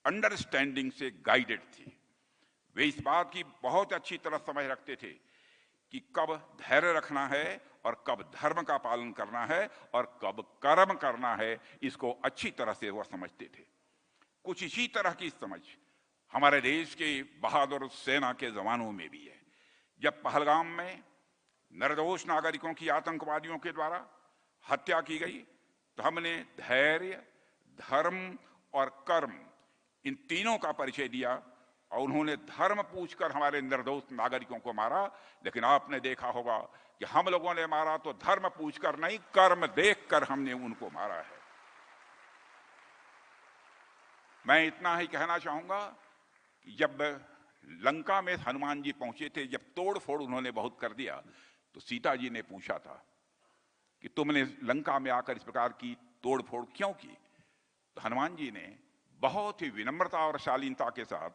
Understanding से guided थी। वे इस बात की बहुत अच्छी तरह समझ रखते थे कि कब धैर्य रखना है और कब धर्म का पालन करना है और कब कर्म करना है, इसको अच्छी तरह से वह समझते थे। कुछ इसी तरह की समझ हमारे देश के बहादुर सेना के जवानों में भी है। जब पहलगाम में निर्दोष नागरिकों की आतंकवादियों के द्वारा हत्या की गई तो हमने धैर्य, धर्म और कर्म, इन तीनों का परिचय दिया और उन्होंने धर्म पूछकर हमारे निर्दोष नागरिकों को मारा। लेकिन आपने देखा होगा कि हम लोगों ने मारा तो धर्म पूछकर नहीं, कर्म देखकर हमने उनको मारा है। मैं इतना ही कहना चाहूंगा कि जब लंका में हनुमान जी पहुंचे थे, जब तोड़ फोड़ उन्होंने बहुत कर दिया, तो सीता जी ने पूछा था कि तुमने लंका में आकर इस प्रकार की तोड़ फोड़ क्यों की? तो हनुमान जी ने बहुत ही विनम्रता और शालीनता के साथ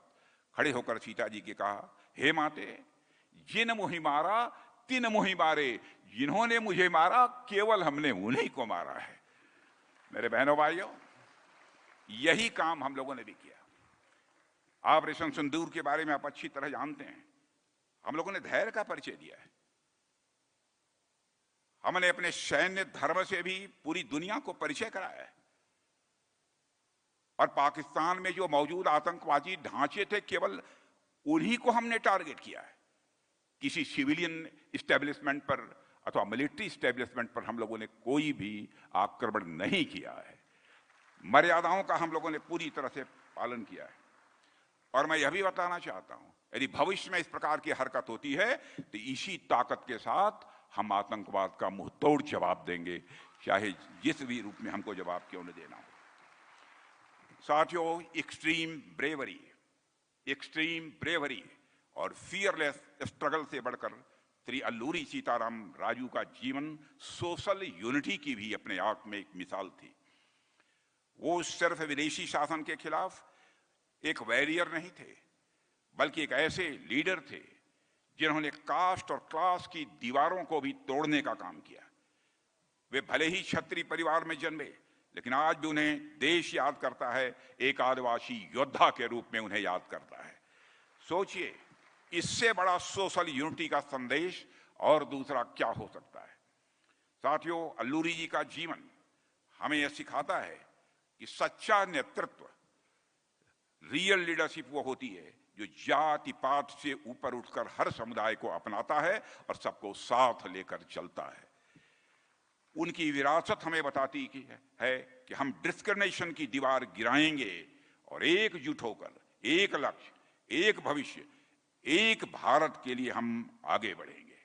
खड़े होकर सीता जी के कहा, हे माते, जिन मुहि मारा तिन मुहि मारे, जिन्होंने मुझे मारा केवल हमने उन्हीं को मारा है। मेरे बहनों भाइयों, यही काम हम लोगों ने भी किया। ऑपरेशन सिंदूर के बारे में आप अच्छी तरह जानते हैं। हम लोगों ने धैर्य का परिचय दिया है। हमने अपने सैन्य धर्म से भी पूरी दुनिया को परिचय कराया है। और पाकिस्तान में जो मौजूद आतंकवादी ढांचे थे, केवल उन्हीं को हमने टारगेट किया है। किसी सिविलियन इस्टेब्लिशमेंट पर अथवा मिलिट्री इस्टेब्लिशमेंट पर हम लोगों ने कोई भी आक्रमण नहीं किया है। मर्यादाओं का हम लोगों ने पूरी तरह से पालन किया है। और मैं यह भी बताना चाहता हूं, यदि भविष्य में इस प्रकार की हरकत होती है तो इसी ताकत के साथ हम आतंकवाद का मुंह तोड़ जवाब देंगे, चाहे जिस भी रूप में हमको जवाब क्यों न देना हो। साथियों, एक्सट्रीम ब्रेवरी और फियरलेस स्ट्रगल से बढ़कर श्री अल्लूरी सीताराम राजू का जीवन सोशल यूनिटी की भी अपने आप में एक मिसाल थी। वो सिर्फ विदेशी शासन के खिलाफ एक वॉरियर नहीं थे, बल्कि एक ऐसे लीडर थे जिन्होंने कास्ट और क्लास की दीवारों को भी तोड़ने का काम किया। वे भले ही क्षत्रिय परिवार में जन्मे, लेकिन आज भी उन्हें देश याद करता है, एक आदिवासी योद्धा के रूप में उन्हें याद करता है। सोचिए, इससे बड़ा सोशल यूनिटी का संदेश और दूसरा क्या हो सकता है। साथियों, अल्लूरी जी का जीवन हमें यह सिखाता है कि सच्चा नेतृत्व, रियल लीडरशिप वो होती है जो जाति पात से ऊपर उठकर हर समुदाय को अपनाता है और सबको साथ लेकर चलता है। उनकी विरासत हमें बताती है कि हम डिस्क्रिमिनेशन की दीवार गिराएंगे और एकजुट होकर एक लक्ष्य, एक भविष्य, एक भारत के लिए हम आगे बढ़ेंगे।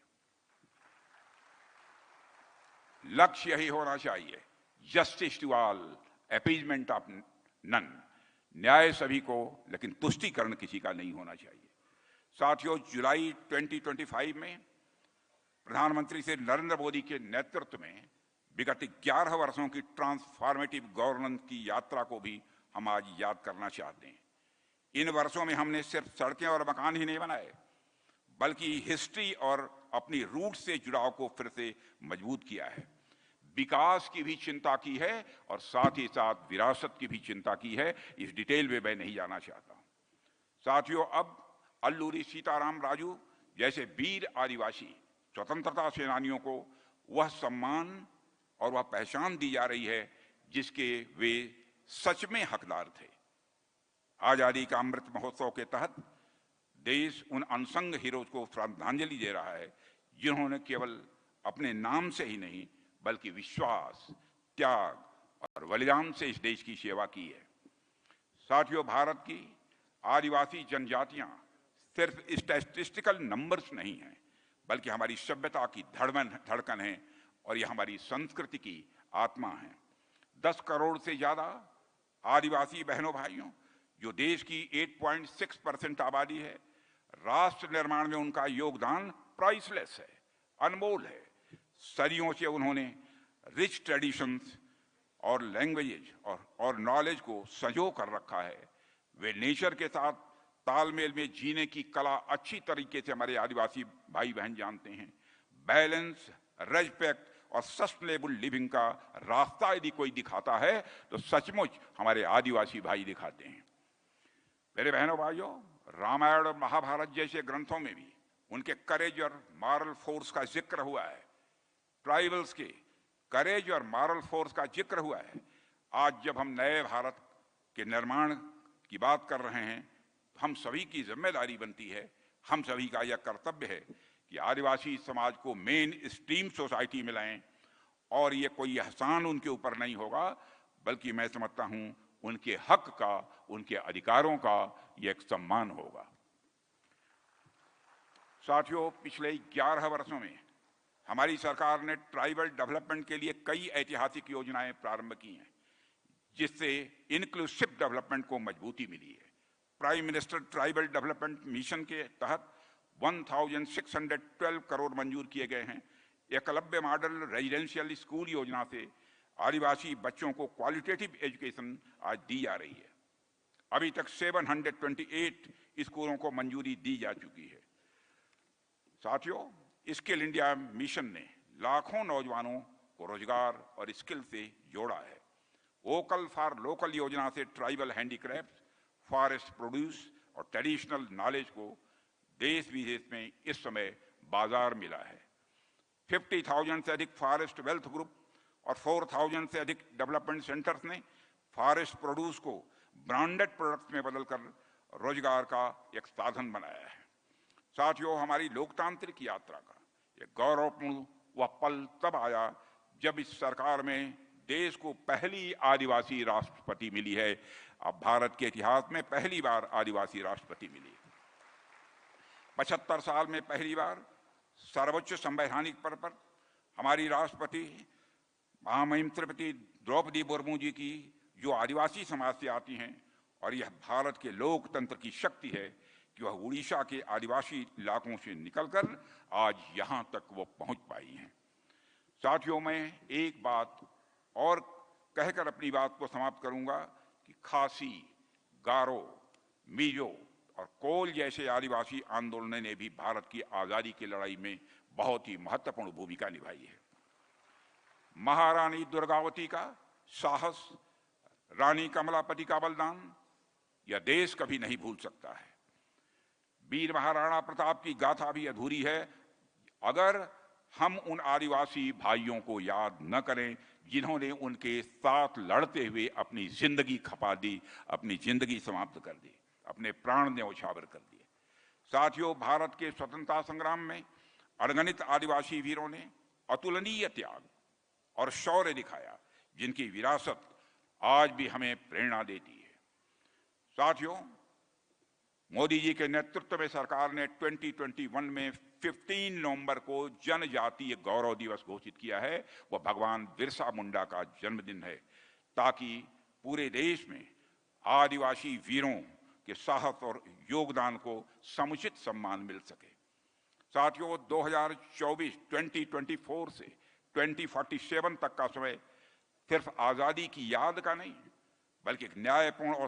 लक्ष्य यही होना चाहिए, justice to all, appeasement of none, न्याय सभी को, लेकिन तुष्टीकरण किसी का नहीं होना चाहिए। साथियों, जुलाई 2025 में प्रधानमंत्री श्री नरेंद्र मोदी के नेतृत्व में विगत 11 वर्षों की ट्रांसफॉर्मेटिव गवर्नेंस की यात्रा को भी हम आज याद करना चाहते हैं। इन वर्षों में हमने सिर्फ सड़कें और मकान ही नहीं बनाए, बल्कि हिस्ट्री और अपनी रूट से जुड़ाव को फिर से मजबूत किया है। विकास की भी चिंता की है और साथ ही साथ विरासत की भी चिंता की है। इस डिटेल में मैं नहीं जाना चाहता। साथियों, अब अल्लूरी सीताराम राजू जैसे वीर आदिवासी स्वतंत्रता सेनानियों को वह सम्मान और वह पहचान दी जा रही है जिसके वे सच में हकदार थे। आजादी का अमृत महोत्सव के तहत देश उन अनसंग हीरोज को श्रद्धांजलि दे रहा है जिन्होंने केवल अपने नाम से ही नहीं बल्कि विश्वास, त्याग और बलिदान से इस देश की सेवा की है। साथियों, भारत की आदिवासी जनजातियां सिर्फ स्टैटिस्टिकल नंबर्स नहीं हैं, बल्कि हमारी सभ्यता की धड़कन है और यह हमारी संस्कृति की आत्मा है। 10 करोड़ से ज्यादा आदिवासी बहनों भाइयों, जो देश की 8.6% आबादी है, राष्ट्र निर्माण में उनका योगदान प्राइसलेस है, अनमोल है। सदियों से उन्होंने रिच ट्रेडिशंस और लैंग्वेजेज और नॉलेज को संजो कर रखा है। वे नेचर के साथ तालमेल में जीने की कला अच्छी तरीके से हमारे आदिवासी भाई बहन जानते हैं। बैलेंस, रेस्पेक्ट और सस्टेनेबल लिविंग का रास्ता यदि कोई दिखाता है तो सचमुच हमारे आदिवासी भाई दिखाते हैं। मेरे बहनों भाइयों, रामायण और महाभारत जैसे ग्रंथों में भी उनके करेज और मॉरल फोर्स का जिक्र हुआ है। ट्राइबल्स के करेज और मॉरल फोर्स का जिक्र हुआ है। आज जब हम नए भारत के निर्माण की बात कर रहे हैं, हम सभी की जिम्मेदारी बनती है, हम सभी का यह कर्तव्य है कि आदिवासी समाज को मेन स्ट्रीम सोसाइटी में लाएं। और ये कोई एहसान उनके ऊपर नहीं होगा, बल्कि मैं समझता हूं उनके हक का, उनके अधिकारों का यह एक सम्मान होगा। साथियों, पिछले 11 वर्षों में हमारी सरकार ने ट्राइबल डेवलपमेंट के लिए कई ऐतिहासिक योजनाएं प्रारंभ की हैं, जिससे इंक्लूसिव डेवलपमेंट को मजबूती मिली है। Prime minister tribal development mission के तहत 1612 करोड़ मंजूर किए गए हैं। एकलव्य मॉडल रेजिडेंशियल स्कूल योजना से आदिवासी बच्चों को क्वालिटेटिव एजुकेशन आज दी जा रही है। अभी तक 728 स्कूलों को मंजूरी दी जा चुकी है। साथियों, स्किल इंडिया मिशन ने लाखों नौजवानों को रोजगार और स्किल से जोड़ा है। वोकल फॉर लोकल योजना से ट्राइबल हैंडीक्राफ्ट, फॉरेस्ट प्रोड्यूस और ट्रेडिशनल नॉलेज को देश विदेश में इस समय बाजार मिला है। 50,000 से अधिक फॉरेस्ट वेल्थ ग्रुप और 4,000 से अधिक डेवलपमेंट सेंटर्स ने फॉरेस्ट प्रोड्यूस को ब्रांडेड प्रोडक्ट्स में बदलकर रोजगार का एक साधन बनाया है। साथियों, हमारी लोकतांत्रिक यात्रा का एक गौरवपूर्ण वह पल तब आया जब इस सरकार में देश को पहली आदिवासी राष्ट्रपति मिली है। अब भारत के इतिहास में पहली बार आदिवासी राष्ट्रपति मिली है। 75 साल में पहली बार सर्वोच्च संवैधानिक पद पर हमारी राष्ट्रपति महामहिम श्रीमती द्रौपदी मुर्मू जी की, जो आदिवासी समाज से आती हैं, और यह भारत के लोकतंत्र की शक्ति है कि वह उड़ीसा के आदिवासी इलाकों से निकलकर आज यहां तक वो पहुंच पाई हैं। साथियों, मैं एक बात और कहकर अपनी बात को समाप्त करूंगा कि खासी, गारो, मिजो और कोल जैसे आदिवासी आंदोलनों ने भी भारत की आजादी की लड़ाई में बहुत ही महत्वपूर्ण भूमिका निभाई है। महारानी दुर्गावती का साहस, रानी कमलापति का बलिदान यह देश कभी नहीं भूल सकता है। वीर महाराणा प्रताप की गाथा भी अधूरी है अगर हम उन आदिवासी भाइयों को याद न करें जिन्होंने उनके साथ लड़ते हुए अपनी जिंदगी खपा दी, अपनी जिंदगी समाप्त कर दी, अपने प्राण न्यौछावर कर दिए। साथियों, भारत के स्वतंत्रता संग्राम में अनगिनत आदिवासी वीरों ने अतुलनीय त्याग और शौर्य दिखाया, जिनकी विरासत आज भी हमें प्रेरणा देती है। साथियों, मोदी जी के नेतृत्व में सरकार ने 2021 में 15 नवंबर को जनजातीय गौरव दिवस घोषित किया है। वह भगवान बिरसा मुंडा का जन्मदिन है, ताकि पूरे देश में आदिवासी वीरों के साहस और योगदान को समुचित सम्मान मिल सके। साथियों, 2024 से 2047 तक का समय सिर्फ आजादी की याद का नहीं, बल्कि एक न्यायपूर्ण और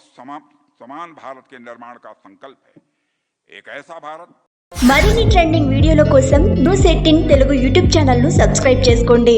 समान भारत के निर्माण का संकल्प है। एक ऐसा भारत। మరిన్ని ట్రెండింగ్ వీడియోల కోసం న్యూస్ 18 తెలుగు యూట్యూబ్ ఛానల్ ను సబ్స్క్రైబ్ చేసుకోండి।